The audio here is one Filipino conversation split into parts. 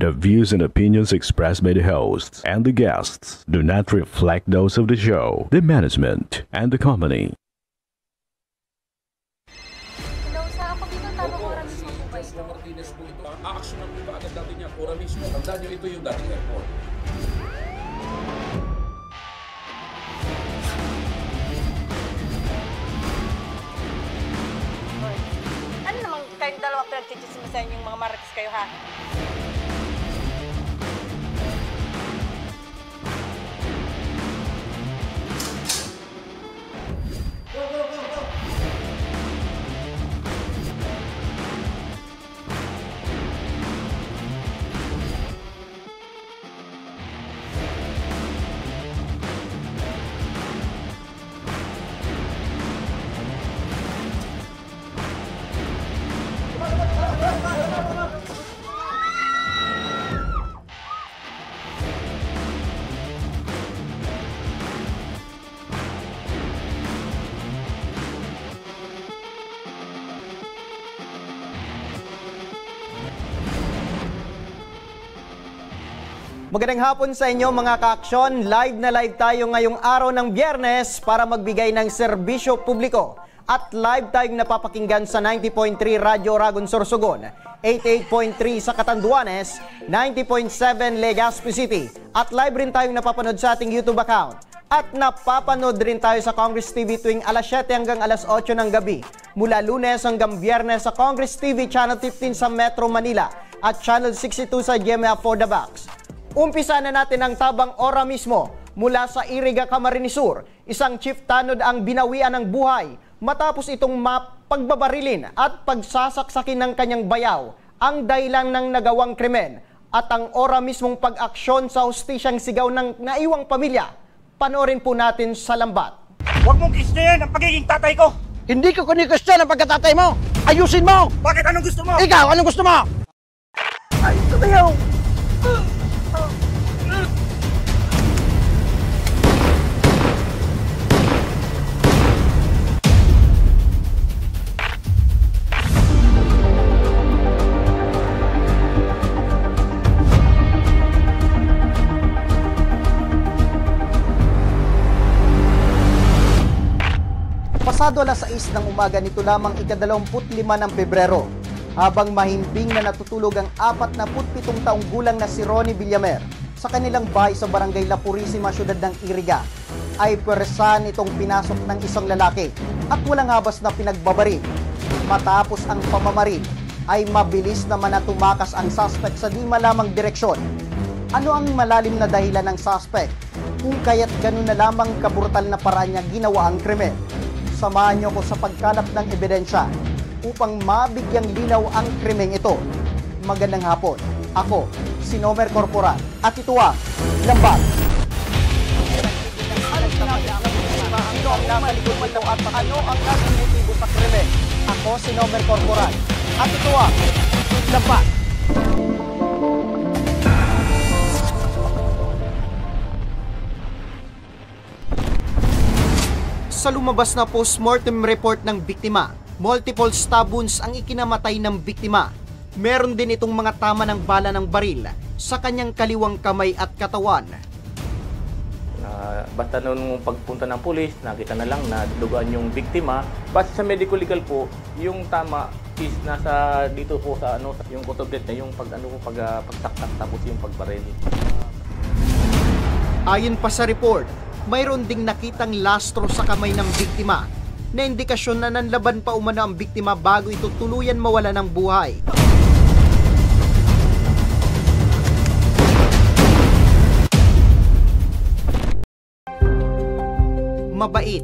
The views and opinions expressed by the hosts and the guests do not reflect those of the show, the management, and the company. Nausa ako dito, tamang oras mismo po ba ito? Martinez po ito. Action ang iba agad dati niya. Oras mismo. Tandaan niyo ito yung dating airport. Ano namang kayong dalawa pinagchichismisan yung mga marites kayo, ha? Magandang hapon sa inyo mga ka-aksyon. Live na live tayo ngayong araw ng Biyernes para magbigay ng serbisyo publiko. At live tayong napapakinggan sa 90.3 Radyo Oragon Sorsogon, 88.3 sa Catanduanes, 90.7 Legazpi City. At live rin tayong napapanood sa ating YouTube account. At napapanood rin tayo sa Congress TV tuwing alas 7 hanggang alas 8 ng gabi. Mula Lunes hanggang Biyernes sa Congress TV Channel 15 sa Metro Manila at Channel 62 sa GMA for the Box. Umpisa na natin ang tabang ora mismo mula sa Iriga, Camarines Sur. Isang chief tanod ang binawian ng buhay matapos itong pagbabarilin at pagsasaksakin ng kanyang bayaw ang dahilan ng nagawang krimen at ang ora mismong pag-aksyon sa hustisyang sigaw ng naiwang pamilya. Panoorin po natin sa lambat. Huwag mong kisnayan ang pagiging tatay ko! Hindi ko kuni-question ang pagkatatay mo! Ayusin mo! Bakit anong gusto mo? Ikaw, anong gusto mo? Ay, tumayaw! Pasado alas 6 ng umaga nito lamang ika-25 ng Pebrero, habang mahimbing na natutulog ang 47 taong gulang na si Ronnie Villamer sa kanilang bahay sa barangay La Purisima, siyudad ng Iriga, ay pwersa nitong pinasok ng isang lalaki at walang habas na pinagbabaril. Matapos ang pamamaril, ay mabilis naman na tumakas ang suspect sa di malamang direksyon. Ano ang malalim na dahilan ng suspect kung kaya't ganun na lamang kabrutal na paraan niya ginawa ang krimen? Samahan niyo ko sa pagkalap ng ebidensya upang mabigyang linaw ang krimeng ito. Magandang hapon. Ako, si Nomer Corporal. At ito ang Lambat. Ano ang naging motibo sa krimen? Ako, si Nomer Corporal. At ito ang Lambat. Sa lumabas na post-mortem report ng biktima, multiple stab wounds ang ikinamatay ng biktima. Meron din itong mga tama ng bala ng baril sa kanyang kaliwang kamay at katawan. Basta nung pagpunta ng pulis, nakita na lang na dugaan yung biktima. Basta sa medical legal po, yung tama is nasa dito po sa yung kutublet na yung pagsaksak tapos yung pagbaril. Ayon pa sa report, mayroon ding nakitang lastro sa kamay ng biktima na indikasyon na nanlaban pa umano ang biktima bago ito tuluyan mawala ng buhay. Mabait,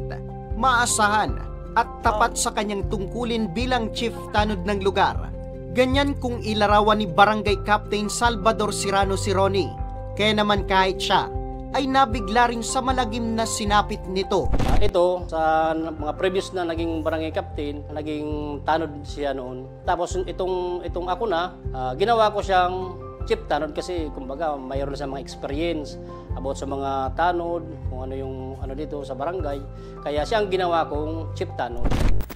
maasahan at tapat sa kanyang tungkulin bilang chief tanod ng lugar. Ganyan kung ilarawan ni Barangay Captain Salvador Serrano si Ronnie. Kaya naman kahit siya ay nabigla rin sa malagim na sinapit nito. Ito, sa mga previous na naging barangay captain, naging tanod siya noon. Tapos itong ako na, ginawa ko siyang chief tanod kasi kumbaga mayroon na siya mga experience about sa mga tanod, kung ano yung dito sa barangay. Kaya siya ang ginawa kong chief tanod.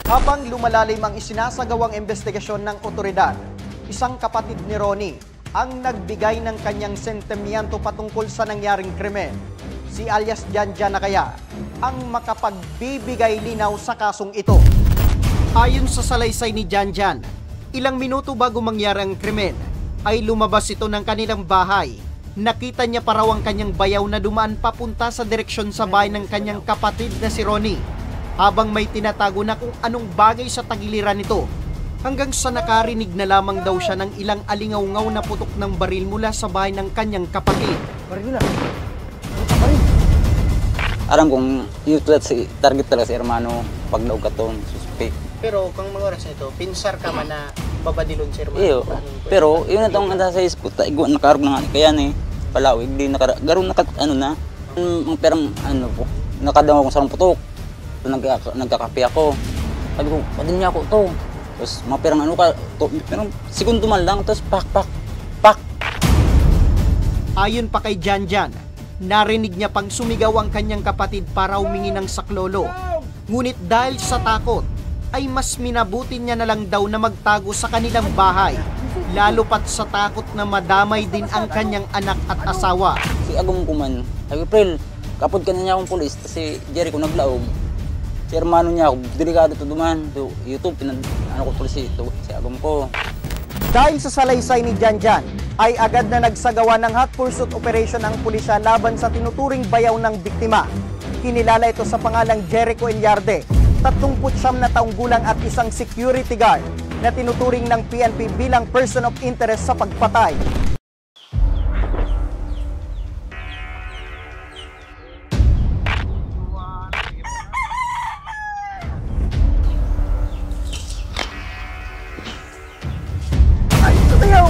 Habang lumalalim ang isinasagawang investigasyon ng otoridad, isang kapatid ni Ronnie ang nagbigay ng kanyang sentimiento patungkol sa nangyaring krimen. Si alias Janjan na kaya ang makapagbibigay linaw sa kasong ito. Ayon sa salaysay ni Janjan, ilang minuto bago mangyari ang krimen, ay lumabas ito ng kanilang bahay. Nakita niya pa raw ang kanyang bayaw na dumaan papunta sa direksyon sa bahay ng kanyang kapatid na si Ronnie, habang may tinatago na kung anong bagay sa tagiliran nito, hanggang sa nakarinig na lamang daw siya ng ilang alingaw-ngaw na putok ng baril mula sa bahay ng kanyang kapatid. Baril na. Aram kong yung target talaga si Hermano pag naog ka to, suspect. Pero kung mga oras nito, pinsar ka man na babadilon si Hermano. Iyo, pero yun na itong anda sa ispo, taigwa nakarog na nga kaya ni palawig, di garon ano na, ang perang ano po, nakadama ko sa putok. Nagkakape ako. Sabi ko, padin niya ako to. Tapos mga perang ano ka, perang segundo man lang, tapos pak. Ayon pa kay Janjan, narinig niya pang sumigaw ang kanyang kapatid para humingi ng saklolo. Ngunit dahil sa takot, ay mas minabuti niya na lang daw na magtago sa kanilang bahay, lalo pat sa takot na madamay din ang kanyang anak at asawa. Si Agum Kuman, sabi ko, Prel, kapod ka na niya akong pulis, si Jericho naglaog. Si Hermano niya ako, delikado to duman, to YouTube, ano ko pulis ito, si Agum ko. Dahil sa salaysay ni Janjan, ay agad na nagsagawa ng hot pursuit operation ang pulisya laban sa tinuturing bayaw ng biktima. Kinilala ito sa pangalang Jericho Ilyarde, 39 na taong gulang at isang security guard na tinuturing ng PNP bilang person of interest sa pagpatay. Ay, tumayaw!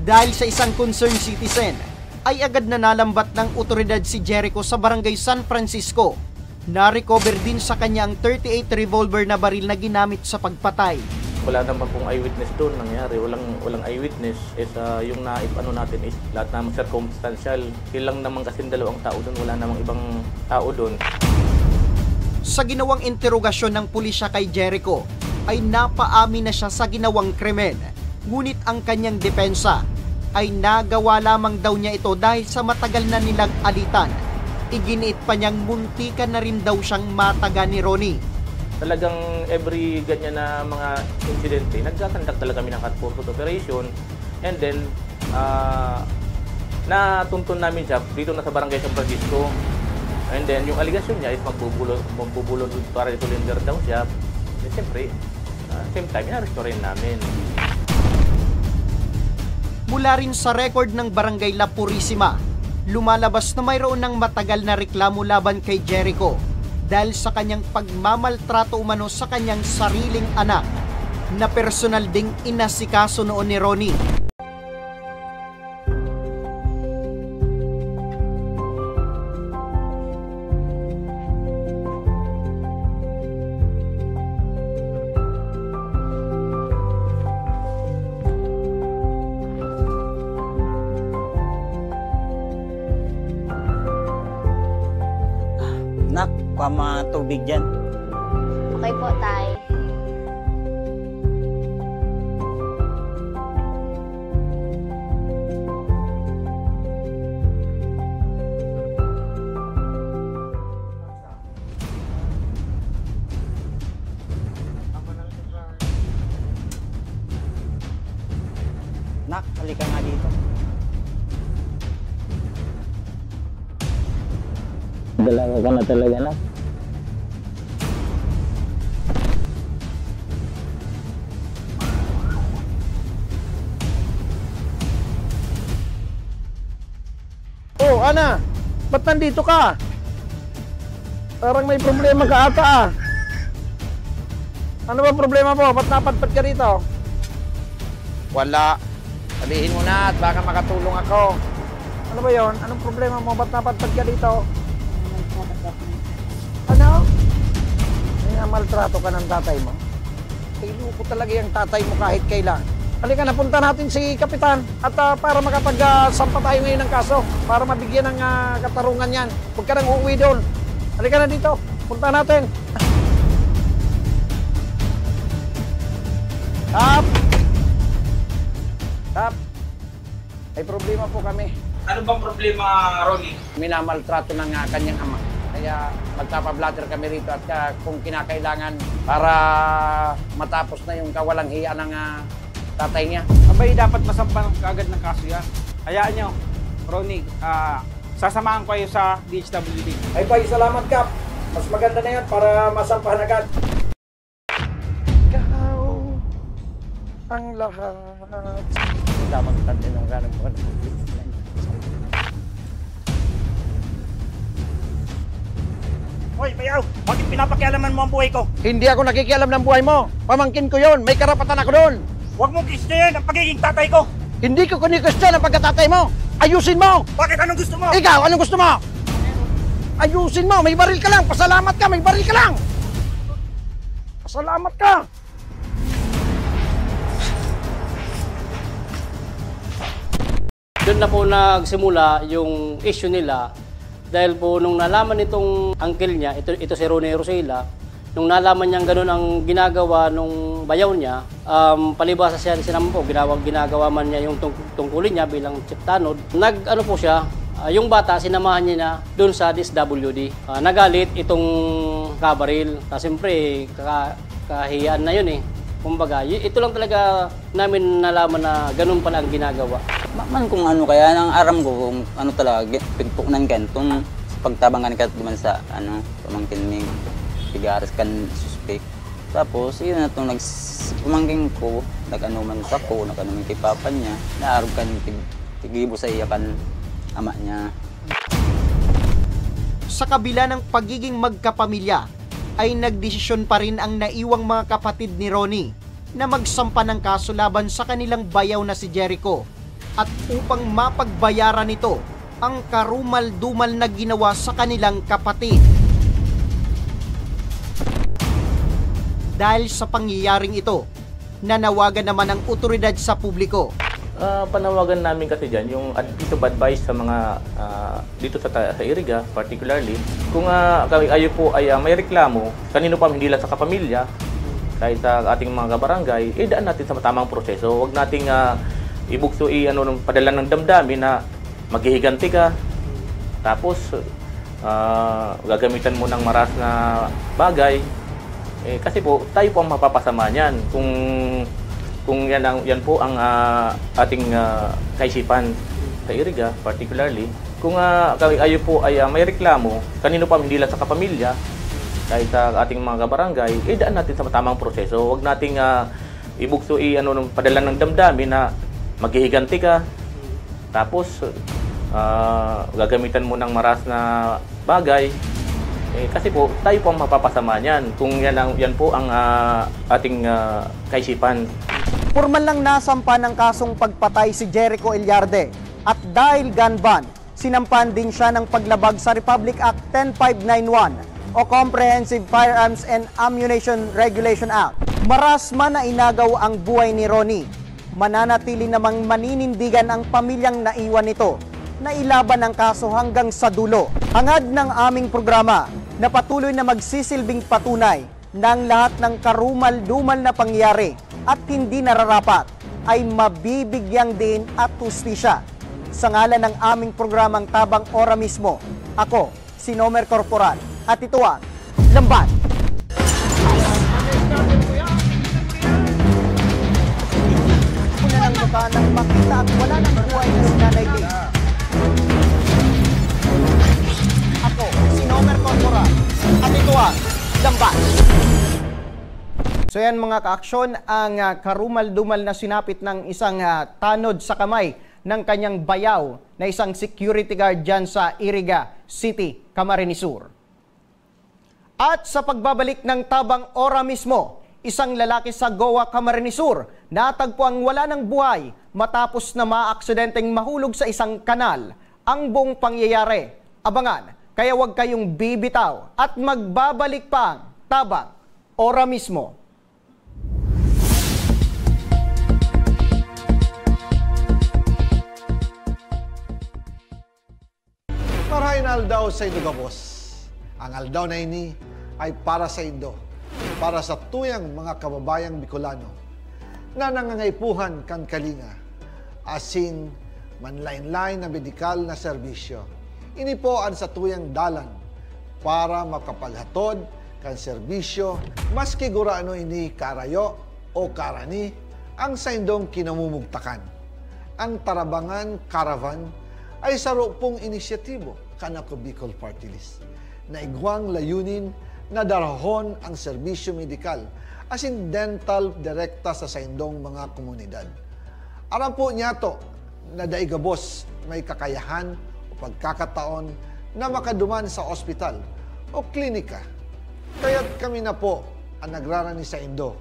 Dahil sa isang concerned citizen, ay agad na nalambat ng otoridad si Jericho sa barangay San Francisco. Na-recover din sa kanya ang .38 revolver na baril na ginamit sa pagpatay. Wala naman pong eyewitness doon nangyari. Walang eyewitness. Yung naipano natin is lahat naman circumstantial. Ilang naman kasi dalawang tao doon. Wala namang ibang tao doon. Sa ginawang interogasyon ng pulisya kay Jericho, ay napaamin na siya sa ginawang krimen. Ngunit ang kanyang depensa ay nagawa lamang daw niya ito dahil sa matagal na nilang alitan. Iginiit pa niyang muntikan na rin daw siyang mataga ni Ronnie. Talagang every ganyan na mga insidente, nagkakandak talaga kami ng hot pursuit operation. And then, natuntun namin siya dito na sa barangay San Francisco. And then, yung aligasyon niya is magbubulon para i-surrender daw siya. And siyempre, same time, na-restore namin. Mula rin sa record ng Barangay La Purisima, lumalabas na mayroon ng matagal na reklamo laban kay Jericho dahil sa kanyang pagmamaltrato umano sa kanyang sariling anak na personal ding inasikaso noon ni Ronnie. Nak, pama tubig dyan. Okay po, Tay. Nak, halika nga dito. Dalaga ka na talaga, Nak. Oh, Ana! Ba't nandito ka? Parang may problema ka ata ah. Ano ba problema mo? Ba't napadpad ka rito? Wala. Sabihin mo na at baka makatulong ako. Ano ba yon? Anong problema mo? Ba't napadpad ka dito? Ano? May maltrato ka ng tatay mo? Iluko talaga yung tatay mo kahit kailan. Halika, napunta natin si Kapitan at para makapag-sampa tayo ngayon ng kaso para mabigyan ng katarungan yan. Huwag ka nang uuwi doon. Halika na dito. Punta natin. Tap! Tap! May problema po kami. Ano bang problema, Ronnie? Minamaltrato ng kanyang ama. Kaya magpapablatter kami rito at kung kinakailangan para matapos na yung kawalang hiya ng tatay niya. Abay, dapat masampan kaagad ng kaso yan. Hayaan nyo, Ronnie, sasamahan ko kayo sa DHWD. Ay bay, salamat Kap. Mas maganda na yan para masampahan agad. Ikaw ang lahat. Tamang tanda ng ganang mga Hoy, Bayaw! Bakit pinapakialaman mo ang buhay ko? Hindi ako nakikialam ng buhay mo. Pamangkin ko yon. May karapatan ako doon. Huwag mong kristiyan ang pagiging tatay ko! Hindi ko kuni-question ang pagkatatay mo. Ayusin mo! Bakit anong gusto mo? Ikaw, anong gusto mo? Ayusin mo! May baril ka lang! Pasalamat ka! May baril ka lang! Pasalamat ka! Doon na po nagsimula yung issue nila dahil po nung nalaman itong uncle niya, ito si Ronnie Rosela, nung nalaman niyang ganun ang ginagawa nung bayaw niya, palibasa siya sinaman po, ginagawa man niya yung tungkulin niya bilang chief tanod. Nag-ano po siya, yung bata sinamahan niya na doon sa DSWD. Nagalit itong kabaril. Siyempre, kahiyaan na yun eh. Kumbaga, ito lang talaga namin nalaman na ganun pala ang ginagawa. Man kung ano kaya nang aram ko kung ano talaga pigpunan kan tong pagtabangan ka duman sa ano pamangkin ning tigaras kan suspect. Tapos yun na tong pamangkin ko nag-ano man sa ko nag-ano man kay papa niya naarog kan tigibo sa iya kan ama niya. Sa kabila ng pagiging magkapamilya ay nagdesisyon pa rin ang naiwang mga kapatid ni Ronnie na magsampa ng kaso laban sa kanilang bayaw na si Jericho at upang mapagbayaran nito ang karumal-dumal na ginawa sa kanilang kapatid. Dahil sa pangyayaring ito, nanawagan naman ang otoridad sa publiko. Panawagan namin kasi dyan yung piece of advice sa mga dito sa Iriga particularly. Kung kayo po ay may reklamo, kanino pa hindi lang sa kapamilya, kahit sa ating mga kabarangay, daan natin sa tamang proseso. Huwag nating ibugso padala ng damdamin na maghihiganti ka, tapos gagamitan mo ng maras na bagay. Kasi po, tayo po ang mapapasama niyan kung yan po ang ating kaisipan sa Iriga particularly. Kung kayo po ay may reklamo, kanino pa hindi lang sa kapamilya, kahit sa ating mga kabarangay, daan natin sa tamang proseso. Huwag nating ibugso padala ng damdamin na maghihiganti ka, tapos gagamitan mo ng maras na bagay. Kasi po, tayo po ang mapapasama niyan kung yan po ang ating kaisipan. Formal lang nasampa ng kasong pagpatay si Jericho Ilyarde at dahil gun ban, sinampan din siya ng paglabag sa Republic Act 10591 o Comprehensive Firearms and Ammunition Regulation Act. Maras man na inagaw ang buhay ni Ronnie, mananatili namang maninindigan ang pamilyang naiwan nito na ilaban ang kaso hanggang sa dulo. Hangad ng aming programa na patuloy na magsisilbing patunay ng lahat ng karumal-dumal na pangyayari at hindi nararapat ay mabibigyang din at hustisya. Sa ngalan ng aming programang Tabang Ora mismo, ako, si Nomer Corporal, at ito ang Lamban. Una ng mukha nang makita at wala ng buhay na si Nanay Lee. Ako, si Nomer Corporal, at ito ang Lamban. So yan mga kaaksyon, ang karumal-dumal na sinapit ng isang tanod sa kamay ng kanyang bayaw na isang security guard dyan sa Iriga City, Camarines Sur. At sa pagbabalik ng Tabang Ora mismo, isang lalaki sa Goa, Camarines Sur, natagpo ang wala ng buhay matapos na maaksidenteng mahulog sa isang kanal. Ang buong pangyayari, abangan, kaya huwag kayong bibitaw at magbabalik pa ang Tabang Ora mismo. Marahay na aldaw sa Indo Gabos. Ang aldaw na ini ay para sa Indo, para sa tuyang mga kababayang Bicolano na nangangaipuhan kan kalinga, asin manlain-lain na medikal na serbisyo. Ini po ang sa tuyang dalan para makapaghatod kan serbisyo maski guraano ini karayo o karani ang sa indong kinamumugtakan. Ang Tarabangan Caravan ay saro pong inisyatibo kanako Bicol Party List na igwang layunin na darahon ang serbisyo medikal asin dental direkta sa saindong mga komunidad. Aram po niya to na daigabos may kakayahan o pagkakataon na makaduman sa ospital o klinika. Kaya't kami na po ang nagrarani sa Indo.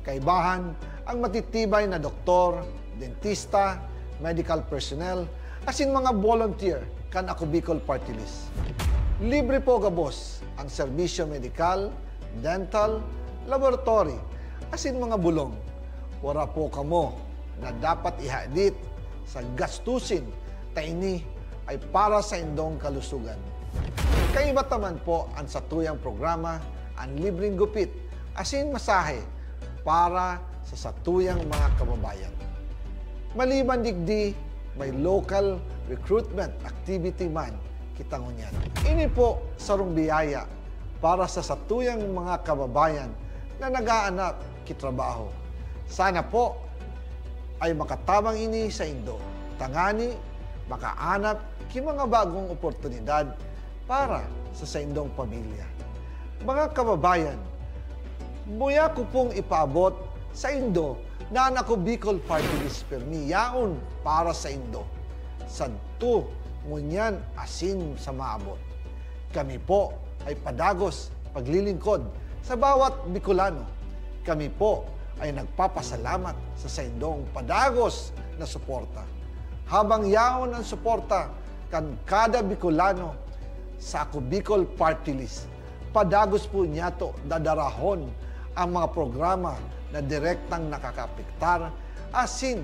Kaibahan ang matitibay na doktor, dentista, medical personnel, asin mga volunteer kan ako Bicol Party List. Libre po gabos ang serbisyo medikal, dental, laboratory, asin mga bulong. Wala po kamo na dapat ihadit sa gastusin ta ini ay para sa indong kalusugan. Kaiba taman po ang satuyang programa ang libreng gupit asin masahe para sa satuyang mga kababayan. Maliban digdi, may local recruitment activity man kitangunyan. Ini po sarong biyaya para sa satuyang mga kababayan na nag-aanap kitrabaho. Sana po ay makatabang ini sa Indo. Tangani, makaanap ki mga bagong oportunidad para sa indong pamilya. Mga kababayan, buya ko pong ipaabot sa Indo na ako Bicol Party List permi yaon para sa Indo. Sadto, ngunyan asin sa maabot. Kami po ay padagos paglilingkod sa bawat Bicolano. Kami po ay nagpapasalamat sa saindong padagos na suporta. Habang yaon ang suporta kan kada Bicolano sa ako Bicol Party List, padagos po niya to dadarahon ang mga programa na direktang nakakapiktar asin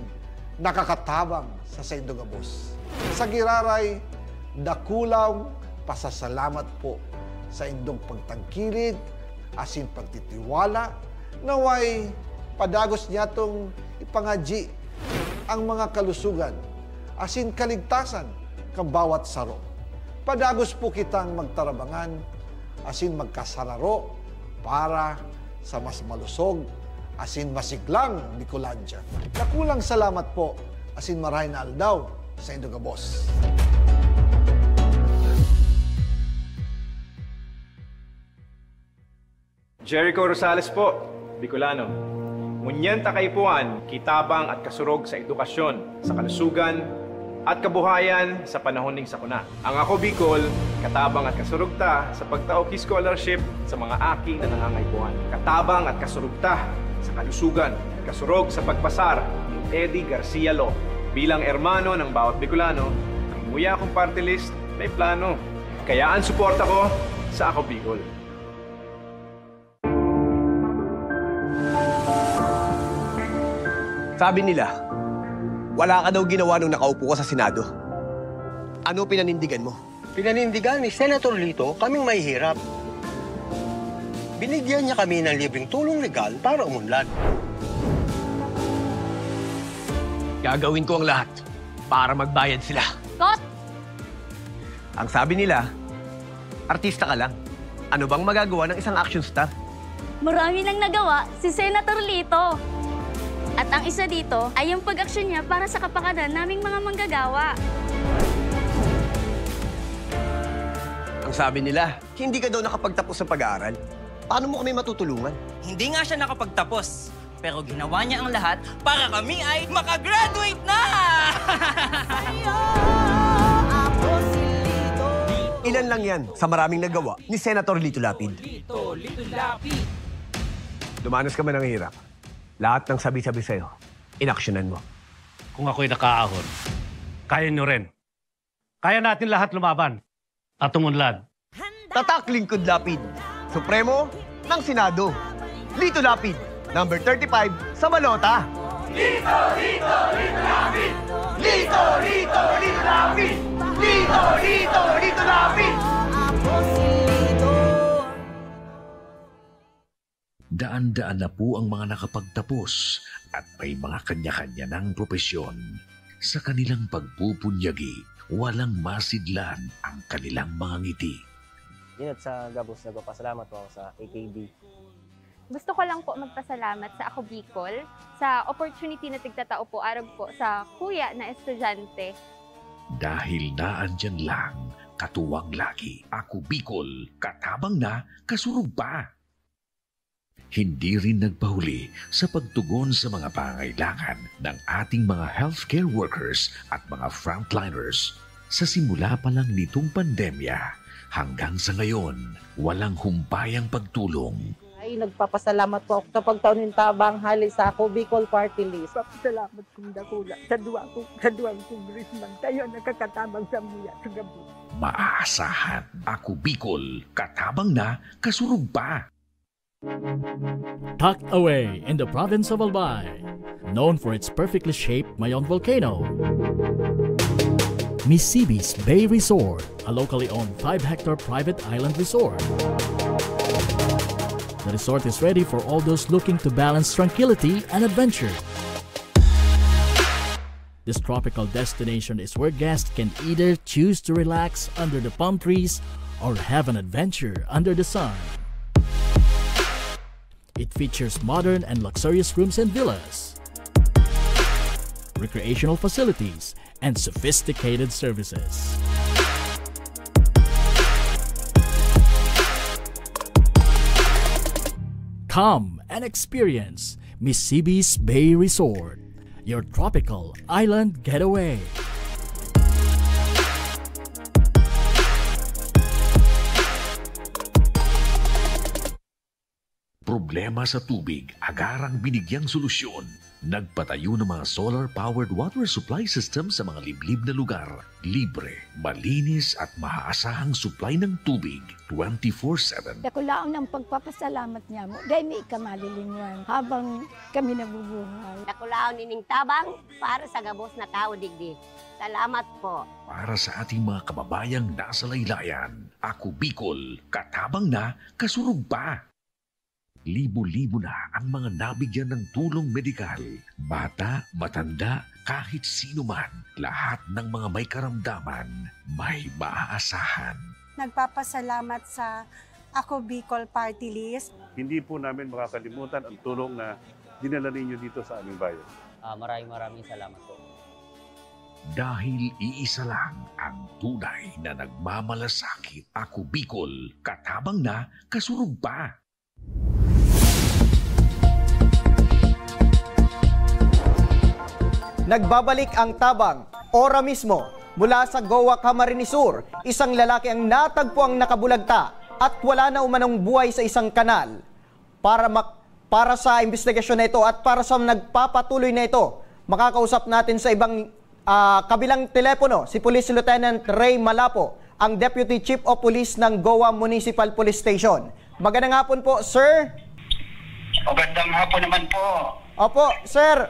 nakakatabang sa Saindo Gabos. Sa giraray, dakulang pasasalamat po sa indong pagtangkilid asin pagtitiwala naway padagos niya tong ipangadji ang mga kalusugan asin kaligtasan kang bawat saro. Padagos po kitang magtarabangan asin magkasararo para sa mas malusog asin masiglang Bicolandia. Nakulang salamat po asin marahay na aldaw sa Indo Gabos. Jericho Rosales po, Bicolano. Ngunyan takaypuan, kitabang at kasurog sa edukasyon, sa kalusugan, at kabuhayan sa panahon ning sakuna. Ang ako Bicol, katabang at kasurog ta sa pagtaoki scholarship sa mga aki na nangangaipuan. Katabang at kasurog ta sa kalusugan, kasurog sa pagpasar ni Eddie Garcia Law. Bilang ermano ng bawat Bicolano, ang muya kong party list may plano. Kaya ang suporta ko sa ako Bicol. Sabi nila, wala ka daw ginawa nung nakaupo ka sa Senado. Ano pinanindigan mo? Pinanindigan ni Senator Lito kaming mahihirap. Binigyan niya kami ng libreng tulong legal para umunlad. Gagawin ko ang lahat para magbayad sila. Kot! Ang sabi nila, artista ka lang. Ano bang magagawa ng isang action star? Marami nang nagawa si Senator Lito. At ang isa dito ay yung pag-aksyon niya para sa kapakanan naming mga manggagawa. Ang sabi nila, hindi ka daw nakapagtapos sa pag-aaral. Paano mo kami matutulungan? Hindi nga siya nakapagtapos, pero ginawa niya ang lahat para kami ay makagraduate na! Ilan lang yan sa maraming nagawa ni Senator Lito Lapid. Lito Lapid. Lumanas ka man ng hirap. Lahat ng sabi-sabi sa'yo, inaksyonan mo. Kung ako'y nakaahon, kaya nyo rin. Kaya natin lahat lumaban at umunlad. Tatak Lingkod Lapid, Supremo ng Senado. Lito Lapid, number 35 sa Balota. Lito Lapid! Lito Lapid! Lito Lapid! Daan-daan na po ang mga nakapagtapos at may mga kanya-kanya ng propesyon. Sa kanilang pagpupunyagi, walang masidlan ang kanilang mga ngiti. Yun at sa Gabos, nagpapasalamat po ako sa AKB. Gusto ko lang po magpasalamat sa Ako Bicol sa opportunity na tigtatao po araw po sa kuya na estudyante. Dahil naandyan lang, katuwang lagi, Ako Bicol, katabang na, kasurog pa. Hindi rin nagpahuli sa pagtugon sa mga pangailangan ng ating mga healthcare workers at mga frontliners. Sa simula pa lang nitong pandemya, hanggang sa ngayon, walang humpayang pagtulong. Ay, nagpapasalamat po ako sa pagtaon ng tabang hali sa Ako Bicol Party List. Papasalamat kong dakula sa duwang congressman. Tayo nakakatabang sa mga sa gabi. Maaasahan, Ako Bicol, katabang na, kasurog pa. Tucked away in the province of Albay, known for its perfectly shaped Mayon volcano, Misibis Bay Resort, a locally owned 5-hectare private island resort. The resort is ready for all those looking to balance tranquility and adventure. This tropical destination is where guests can either choose to relax under the palm trees or have an adventure under the sun. It features modern and luxurious rooms and villas, recreational facilities, and sophisticated services. Come and experience Misibis Bay Resort, your tropical island getaway. Problema sa tubig, agarang binigyang solusyon. Nagpatayo ng mga solar-powered water supply system sa mga liblib na lugar. Libre, malinis at maaasahang supply ng tubig 24/7. Nakulaon ng pagpapasalamat niya mo dahil may ikamalilinwan habang kami nabubuhay. Nakulaon ining tabang para sa gabos na tao digdi. Salamat po. Para sa ating mga kababayang nasa laylayan, Ako Bicol, katabang na, kasurog pa. Libo-libo na ang mga nabigyan ng tulong medikal. Bata, matanda, kahit sino man, lahat ng mga may karamdaman, may maaasahan. Nagpapasalamat sa Ako Bicol Party List. Hindi po namin makakalimutan ang tulong na dinala ninyo dito sa aming bayan. Maraming salamat po. Dahil iisa lang ang tunay na nagmamalasakit. Ako Bicol, katabang na, kasurog pa. Nagbabalik ang tabang, ora mismo, mula sa Goa, Camarines Sur. Isang lalaki ang natagpo ang nakabulagta at wala na umanong buhay sa isang kanal. Para sa investigasyon na ito at para sa nagpapatuloy na ito, makakausap natin sa ibang kabilang telepono si Police Lieutenant Ray Malapo, ang Deputy Chief of Police ng Goa Municipal Police Station. Magandang hapon po, sir. Magandang hapon naman po. Opo, sir.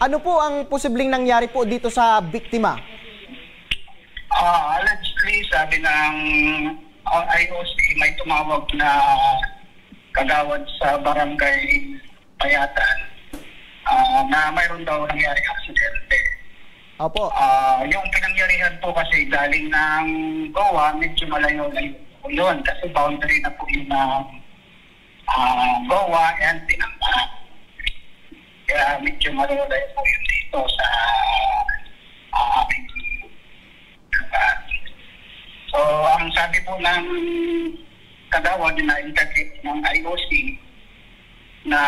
Ano po ang posibleng nangyari po dito sa biktima? Allegedly, sabi ng IOC, may tumawag na kagawad sa barangay Payatan na mayroon daw nangyaring aksidente. Opo. Yung pinangyarihan po kasi galing ng Goa, medyo malayo na yun kasi boundary na po yun ng Goa and Tinampa. Kaya medyo malulay po yun dito sa aming lugar. So, ang sabi po ng kagawad na integrate ng IOC na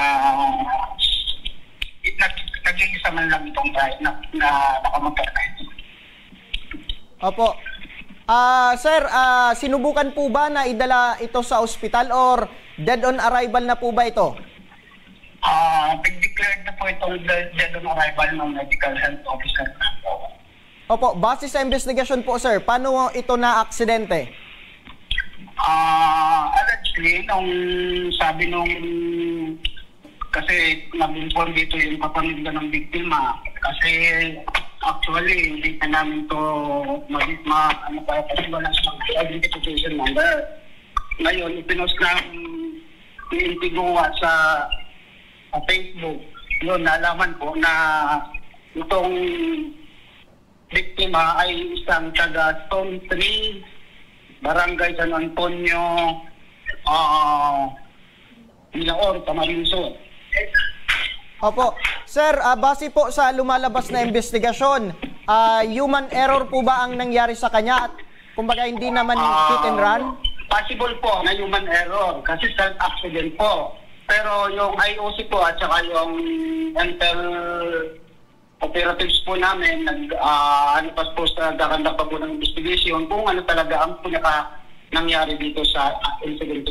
nag-iisa man lang itong drive na nakamotor na ito. Opo. Sir, sinubukan po ba na idala ito sa ospital or dead on arrival na po ba ito? Declared na po itong dead on arrival ng medical health officer na po. Opo, base sa investigation po, sir, paano ito na-aksidente? Allegedly, nung sabi nung kasi nag-inform dito yung kapamilya ng biktima kasi Actually, hindi na namin to kasi wala siyang identification number. Ngayon, ipinost namin ni Intigoa sa Facebook. Yun, nalaman ko na itong biktima ay isang taga Stone 3, Barangay San Antonio, Milaor, Camarines. Opo. Sir, base po sa lumalabas na investigasyon, human error po ba ang nangyari sa kanya? At kumbaga hindi naman hit and run? Possible po na human error kasi self-accident po. Pero yung IOC po at saka yung intel operatives po namin, pa sa nagkakanda pa po ng investigation kung ano talaga ang nangyari dito sa incident.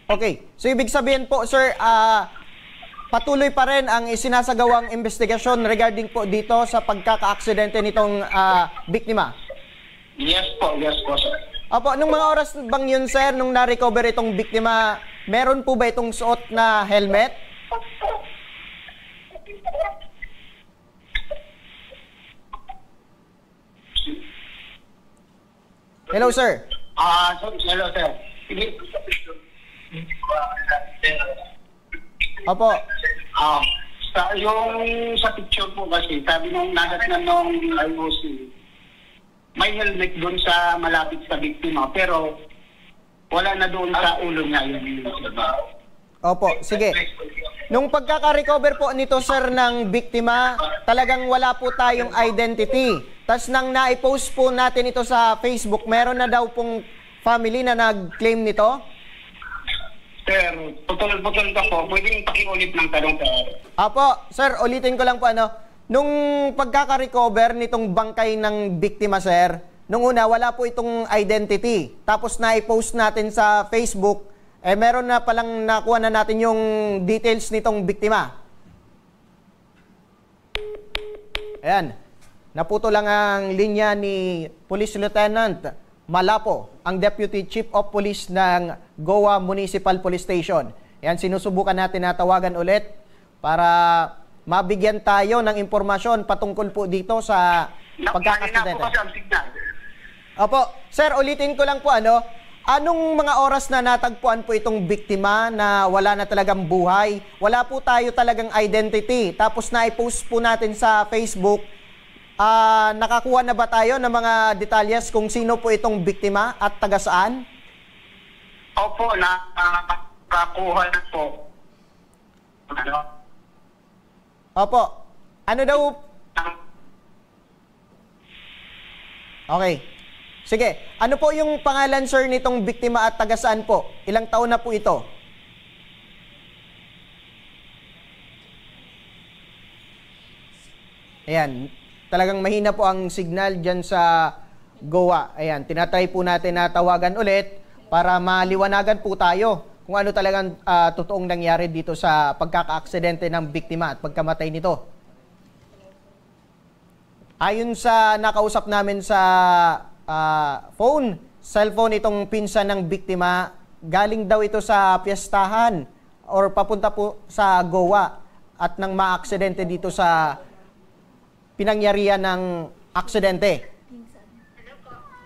Okay. So ibig sabihin po, sir, patuloy pa rin ang isinasagawang investigasyon regarding po dito sa pagkaka-aksidente nitong biktima? Yes po, sir. Opo, nung mga oras bang yun, sir, nung na-recover itong biktima, meron po ba itong suot na helmet? Hello, sir. Hello, sir. Opo. Yung sa picture po kasi, sabi nung nadatnan nung IOC, may helmet doon sa malapit sa biktima, pero wala na doon sa ulo niya. Opo, sige. Nung pagkaka-recover po nito, sir, ng biktima, talagang wala po tayong identity. Tapos nang na-post po natin ito sa Facebook, meron na daw pong family na nag-claim nito? Sir, putol-putol ka po. Pwedeng pakiulit ng tanong, sir. Apo, sir, ulitin ko lang po nung pagkaka-recover nitong bangkay ng biktima, sir, nung una, wala po itong identity. Tapos na-post natin sa Facebook, meron na palang nakuha na natin yung details nitong biktima. Ayan. Naputo lang ang linya ni Police Lieutenant Malapo, ang Deputy Chief of Police ng Goa Municipal Police Station. Ayan, sinusubukan natin na tawagan ulit para mabigyan tayo ng impormasyon patungkol po dito sa pagkakasidente. Opo, sir, ulitin ko lang po anong mga oras na natagpuan po itong biktima na wala na talagang buhay? Wala po tayo talagang identity. Tapos na-post po natin sa Facebook. Nakakuha na ba tayo ng mga detalyes kung sino po itong biktima at taga saan? Opo, nakakuha na po. Opo. Ano daw? Okay. Sige. Ano po yung pangalan, sir, nitong biktima at taga saan po? Ilang taon na po ito? Ayan. Talagang mahina po ang signal dyan sa Goa. Ayan. Tinatry po natin na tawagan ulit para maliwanagan po tayo kung ano talagang totoong nangyari dito sa pagkaka-aksidente ng biktima at pagkamatay nito. Ayon sa nakausap namin sa cellphone itong pinsan ng biktima, galing daw ito sa piyestahan or papunta po sa Goa at nang ma-aksidente dito sa pinangyarihan ng aksidente.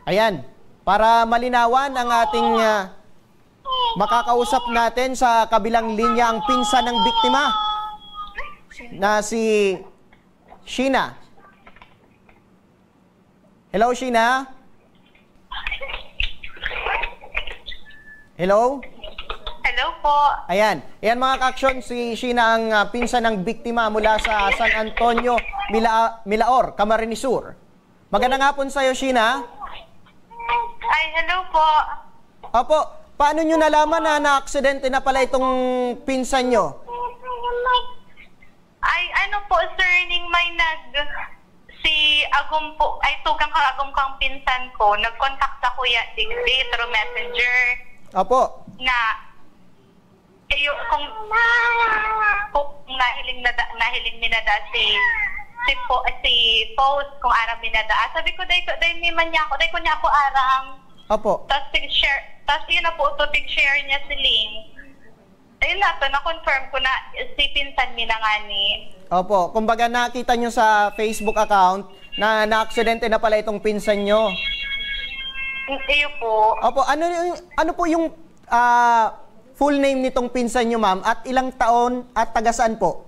Ayan, para malinawan ang ating makakausap natin sa kabilang linya ang pinsan ng biktima na si Sheena. Hello, Sheena? Hello? Hello po. Ayan. Ayan mga ka-aksyon, si Sheena ang pinsan ng biktima mula sa San Antonio, Milaor, Camarines Sur. Magandang hapon sa'yo, Sheena. Ay, hello po. Opo, paano nyo nalaman na na-aksidente na pala itong pinsan nyo? Ay, ano po, sir, may si Agum po, ay tugang kang pinsan ko, nag-contact sa Kuya Digdi through Messenger. Opo. Na, kung nahiling minada si post kung aram minada. Sabi ko, dahil ko niya ako aram. Opo. Tapos yun na po, tig-share niya si link. Ayun na to, na-confirm ko na si pinsan mi na nga ni. Opo, kumbaga nakita nyo sa Facebook account na na-aksidente na pala itong pinsan nyo. Iyo po. Opo, ano po yung full name nitong pinsan nyo, ma'am? At ilang taon at taga saan po?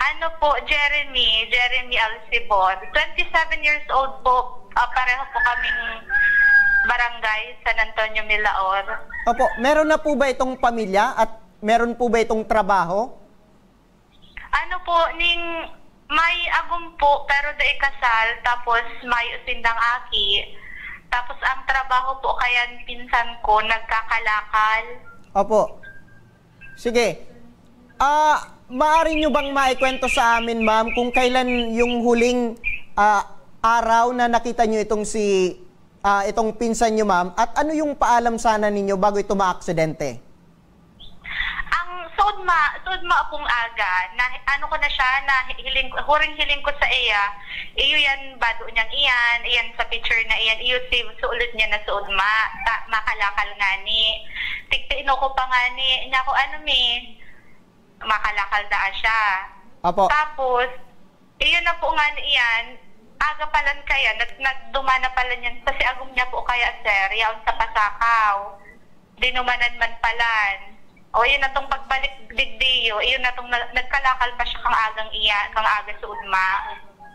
Ano po, Jeremy Alcibor. 27 years old po. Pareho po kaming barangay, San Antonio, Milaor. Opo, meron na po ba itong pamilya at meron po ba itong trabaho? Ano po, may agum po, pero da ikasal, tapos may usindang aki. Tapos ang trabaho po kaya pinsan ko, nagkakalakal. Opo. Sige. Maaari nyo bang maikwento sa amin, ma'am, kung kailan yung huling araw na nakita nyo itong pinsan nyo, ma'am, at ano yung paalam sana ninyo bago ito maaksidente? Ang sudma akong aga, na ano ko na siya, na hiling ko sa iya, iyo yan, bado niyang iyan sa picture na iyan, iyo suulit niya na sudma, makalakal nga ni, tiktiino ko pa nga ni, niya ko makalakal na siya. Apo. Tapos, iyon na po nga iyan, aga palan kaya, nagduma na pala niyan, kasi agum niya po kaya, sir, yaon sa Pasakaw. Dinumanan man palan. O yun na tong pagbalik digdiyo, yun na tong nagkalakal pa siya kang aga sa udma.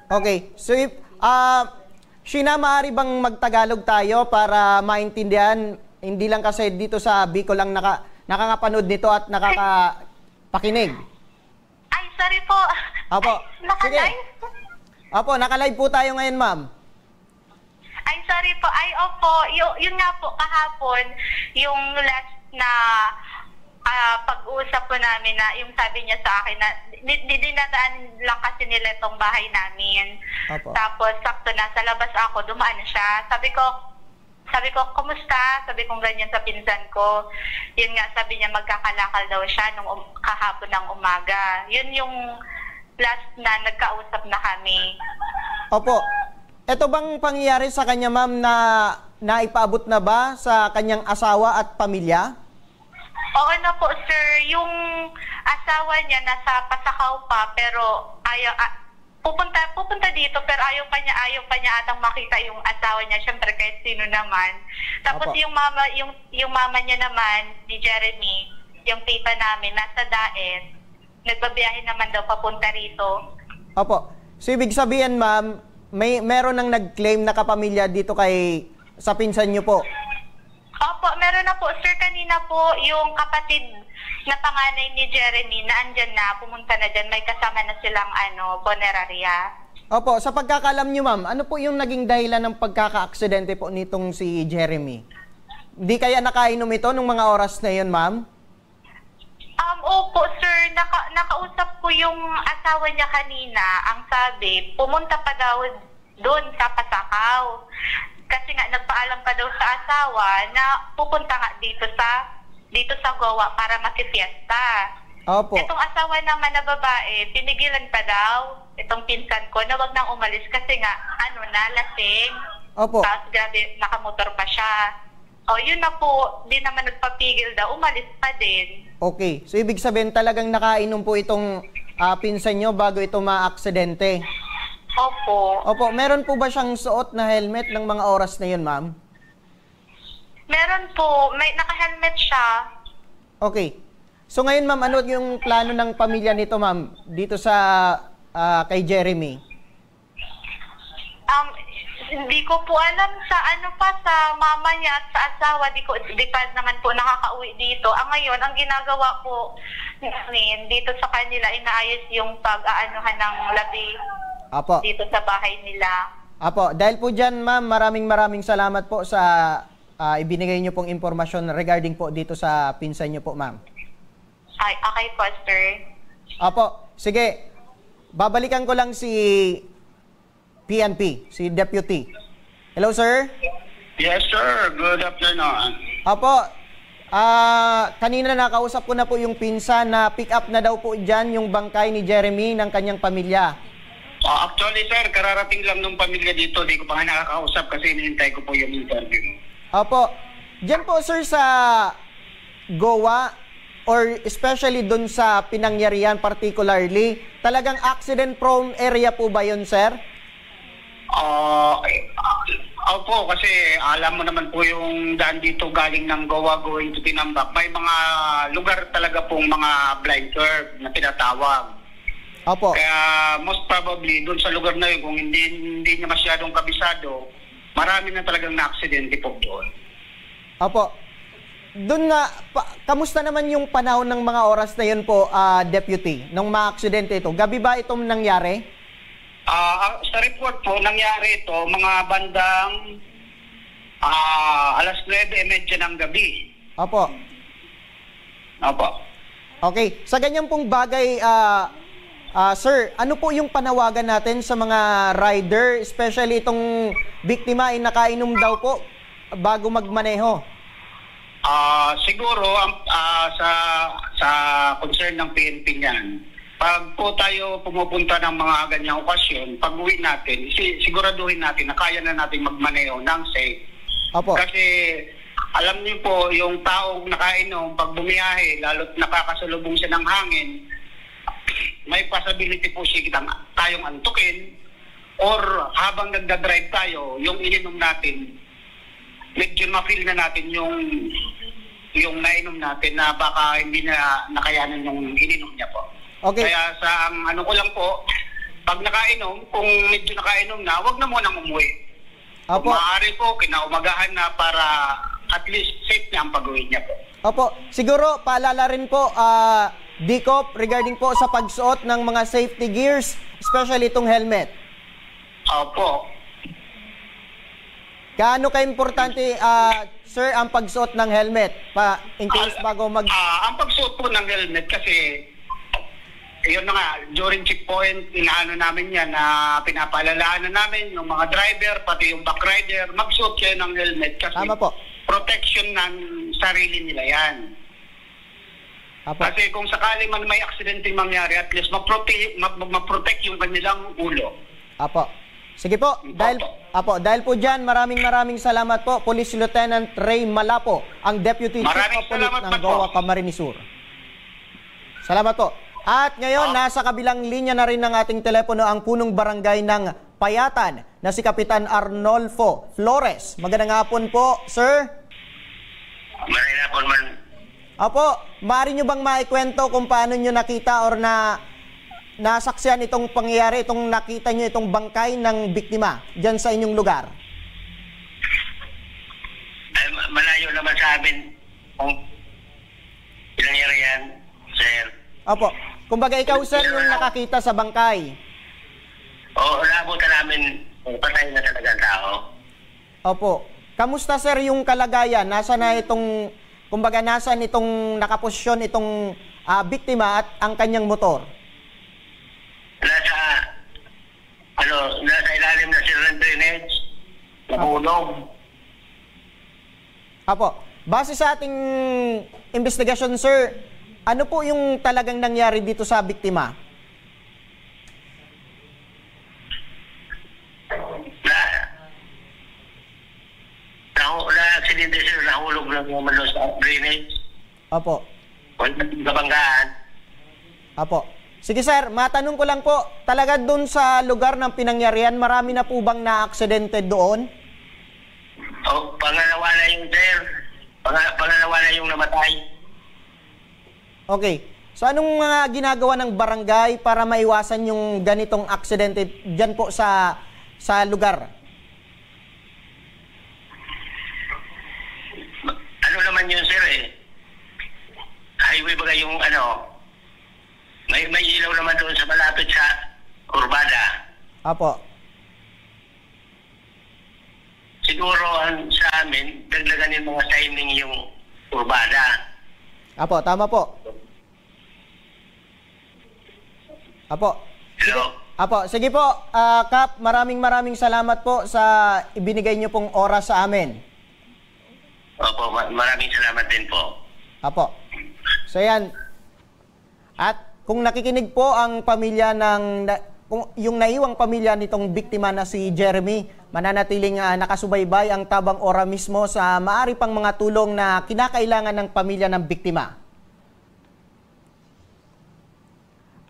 Okay, so Sheena, maaari bang magtagalog tayo para maintindihan, hindi lang kasi dito sa Bicol lang nakakapanood nito at nakakapakinig. Ay, sorry po. Apo, sige. Apo, nakalive po tayo ngayon, ma'am. Ay, sorry po. Ay, opo. Yun nga po, kahapon, yung last na pag-uusap po namin na yung sabi niya sa akin na dinadaan lang kasi nila itong bahay namin. Apo. Tapos, sakto na, sa labas ako, dumaan siya. Sabi ko, kumusta? Sabi ko ganyan sa pinsan ko. Yun nga, sabi niya magkakalakal daw siya nung kahapon ng umaga. Yun yung last na nagkausap na kami. Opo. Ito bang pangyayari sa kanya, ma'am, na naipaabot na ba sa kanyang asawa at pamilya? Oo na po, sir. Yung asawa niya nasa Pasakaw pa, pero pupunta dito, pero ayaw pa niya atang makita yung asawa niya, syempre kahit sino naman. Tapos Opo. yung mama niya naman, ni Jeremy, yung tita namin, nasa Daet, nagbabiyahe naman daw papunta rito. Opo. So, ibig sabihin, ma'am, meron nang nag-claim na kapamilya dito sa pinsan niyo po? Opo, meron na po. Sir, kanina po, yung kapatid na panganay ni Jeremy na andyan na, pumunta na dyan, may kasama na silang punerarya. Opo, sa pagkakalam niyo, ma'am, ano po yung naging dahilan ng pagkaka-aksidente po nitong si Jeremy? Di kaya nakainom ito nung mga oras na yun, ma'am? Opo, sir. Nakausap ko yung asawa niya kanina. Ang sabi, pumunta pa daw doon sa Pasakaw. Kasi nga, nagpaalam pa daw sa asawa na pupunta nga dito sa Goa para makifiesta. Opo. Itong asawa naman na babae, pinigilan pa daw itong pinsan ko na wag nang umalis kasi nga, lasing. Opo. Tapos grabe, nakamotor pa siya. O, yun na po, di naman nagpapigil daw, umalis pa din. Okay. So, ibig sabihin talagang nakainom po itong pinsan nyo bago ito ma-aksidente? Opo. Opo. Meron po ba siyang suot na helmet ng mga oras na yun, ma'am? Meron po. May naka-helmet siya. Okay. So, ngayon, ma'am, ano yung plano ng pamilya nito, ma'am, dito sa kay Jeremy? Hindi ko po alam sa sa mama niya at sa asawa, di pa naman po nakakauwi dito. Ngayon, ang ginagawa po namin dito sa kanila, inaayos yung pag-aanuhan ng labi Apo. dito sa bahay nila. Apo, dahil po dyan, ma'am, maraming salamat po sa ibinigay niyo pong impormasyon regarding po dito sa pinsan niyo po, ma'am. Ay, okay po, sir. Apo, sige. Babalikan ko lang si PNP, si Deputy. Hello, sir? Yes, sir. Good afternoon. Apo, kanina nakausap ko na po yung pinsan na pick up na daw po dyan yung bangkay ni Jeremy ng kanyang pamilya. Actually, sir, kararating lang ng pamilya dito. Di ko pa nga nakakausap kasi hinihintay ko po yung interview. Apo, dyan po, sir, sa Goa, or especially dun sa pinangyarihan particularly, talagang accident-prone area po ba yun, sir? Opo, kasi alam mo naman po yung daan dito galing ng Goa going to Tinambak. May mga lugar talaga pong mga blind curve na tinatawag. Opo. Kaya most probably doon sa lugar na yun, kung hindi niya masyadong kabisado, marami na talagang na-aksidente po doon. Opo. Doon nga, kamusta naman yung panahon ng mga oras na yun po, Deputy, nung mga-aksidente ito? Gabi ba itong nangyari? Sa report po, nangyari ito mga bandang alas 9:30 ng gabi. Opo. Opo. Okay. Sa ganyan pong bagay, sir, ano po yung panawagan natin sa mga rider, especially itong biktima ay nakainom daw po bago magmaneho? Siguro, sa concern ng PNP niyan, pag po tayo pumupunta ng mga ganyang okasyon, pag uwi natin, siguraduhin natin na kaya na natin magmaneho ng safe. Opo. Kasi alam niyo po, yung taong nakainom, pag bumiyahe, lalo't nakakasalubong siya ng hangin, may possibility po siya tayong antukin, or habang nagdadrive tayo, yung ininom natin, medyo ma-feel na natin yung nainom natin na baka hindi na nakayanan yung ininom niya po. Okay. Kaya sa ano ko lang po, pag nakainom, kung medyo nakainom na, wag na munang umuwi. Opo. Maaari po, kinaumagahan na para at least safe niya ang pag-uwi niya po. Opo. Siguro, paalala rin po, Dicop, regarding po sa pagsuot ng mga safety gears, especially itong helmet. Opo. Gaano ka-importante, sir, ang pagsuot ng helmet? In case bago ang pagsuot po ng helmet kasi yun na nga, during checkpoint, inaano namin yan na pinapalalaan na namin yung mga driver, pati yung back rider, magsuot kayo ng helmet kasi tama po. Protection ng sarili nila yan. Apo. Kasi kung sakali man may aksidente mangyari, at least ma-protect yung kanilang ulo. Apo. Sige po, dahil po dyan, maraming salamat po, Police Lieutenant Ray Malapo, ang Deputy Chief of Police ng Goa Camarines Sur. Salamat po. At ngayon, nasa kabilang linya na rin ng ating telepono ang punong barangay ng Payatan na si Kapitan Arnolfo Flores. Magandang hapon po, sir. Magandang hapon, man. Apo, maaari nyo bang maikwento kung paano nyo nakita or nasaksihan itong pangyayari, itong nakita nyo itong bangkay ng biktima dyan sa inyong lugar? Ay, malayo naman sa amin kung nangyari yan, sir. Opo. Kumbaga ikaw, sir, yung nakakita sa bangkay. Oo, naabutan namin patay na talaga ang tao. Opo. Kamusta, sir, yung kalagayan? Nasaan itong nakaposisyon itong biktima at ang kanyang motor? Nasa ilalim na sila ng drainage. Nabulog. Opo. Base sa ating investigasyon, sir, ano po yung talagang nangyari dito sa biktima? Na-aksidente sila, nahulog lang naman sa drainage. Opo. Wala kabanggaan. Opo. Sige, sir, matanong ko lang po, talaga doon sa lugar ng pinangyarihan, marami na po bang na-aksidente doon? Pangalawa na yung sir. Pangalawa na yung namatay. Okay. So anong mga ginagawa ng barangay para maiwasan yung ganitong aksidente dyan po sa lugar? Ano naman yun, sir, highway ba yung may ilaw naman doon sa malapit sa Urbada. Apo. Siguro sa amin, dagdagan yung mga timing yung Urbada. Apo, tama po. Apo. Sige, sige po, Kap, maraming salamat po sa ibinigay niyo pong oras sa amin. Opo, maraming salamat din po. Apo. So yan. At kung nakikinig po ang pamilya yung naiwang pamilya nitong biktima na si Jeremy, mananatiling nakasubaybay ang Tabang Ora mismo sa maari pang mga tulong na kinakailangan ng pamilya ng biktima.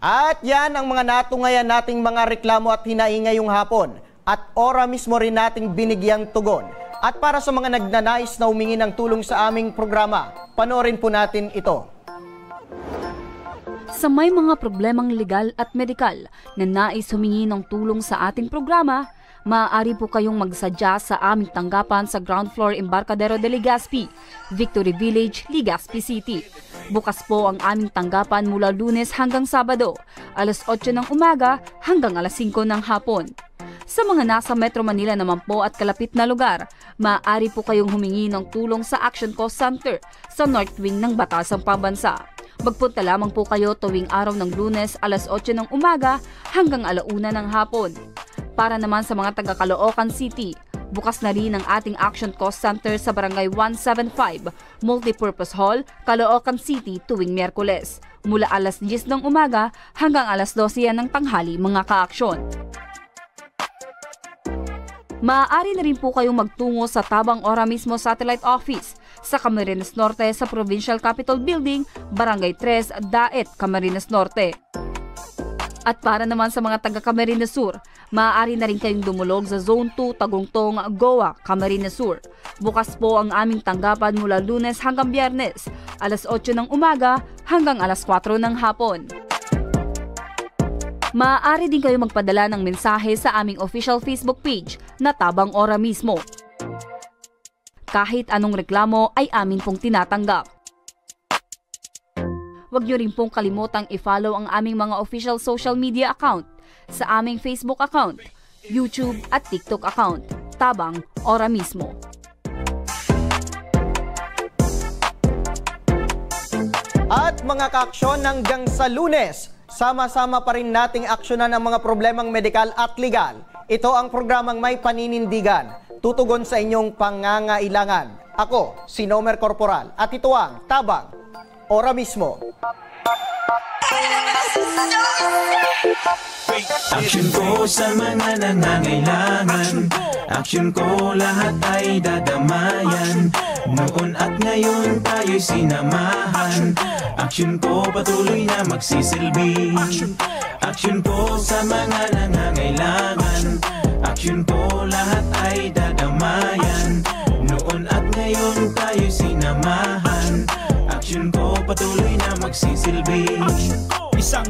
At yan ang mga natungayan nating mga reklamo at hinaing ngayong hapon. at ora mismo rin nating binigyang tugon. At para sa mga nagnanais na humingi ng tulong sa aming programa, panoorin po natin ito. Sa may mga problemang legal at medikal na nais humingi ng tulong sa ating programa, maaari po kayong magsadya sa aming tanggapan sa ground floor Embarcadero de Legazpi, Victory Village, Legazpi City. Bukas po ang aming tanggapan mula Lunes hanggang Sabado, alas 8 ng umaga hanggang alas 5 ng hapon. Sa mga nasa Metro Manila naman po at kalapit na lugar, maaari po kayong humingi ng tulong sa Action Cost Center sa North Wing ng Batasang Pambansa. Magpunta lamang po kayo tuwing araw ng Lunes alas 8 ng umaga hanggang alauna ng hapon. Para naman sa mga taga Caloocan City, bukas na rin ang ating Action Cost Center sa Barangay 175, Multipurpose Hall, Caloocan City tuwing Miyerkules, mula alas 10 ng umaga hanggang alas 12 ng tanghali mga ka-aksyon. Maaari na rin po kayong magtungo sa Tabang Ora mismo Satellite Office sa Camarines Norte sa Provincial Capitol Building, Barangay 3, Daet, Camarines Norte. At para naman sa mga taga Camarines Sur, maaari na rin kayong dumulog sa Zone 2, Tagungtong, Goa, Camarines Sur. Bukas po ang aming tanggapan mula Lunes hanggang Biyernes, alas 8 ng umaga hanggang alas 4 ng hapon. Maaari din kayo magpadala ng mensahe sa aming official Facebook page na Tabang Ora mismo. Kahit anong reklamo ay amin pong tinatanggap. Huwag niyo rin pong kalimutang i-follow ang aming mga official social media account sa aming Facebook account, YouTube at TikTok account, Tabang Ora mismo. At mga ka-aksyon, hanggang sa Lunes, sama-sama pa rin nating aksyonan ang mga problemang medikal at legal. Ito ang programang may paninindigan, tutugon sa inyong pangangailangan. Ako, si Nomer Corporal, at ito ang Tabang Ora mismo. Action ko sa mga nangangailangan, action ko lahat ay dadamayan. Noon at ngayon tayo'y sinamahan, action ko patuloy na magsisilbi. Action ko sa mga nangangailangan, action ko lahat ay dadamayan. Noon at ngayon tayo'y sinamahan, action ko patuloy na magsisilbi. Isang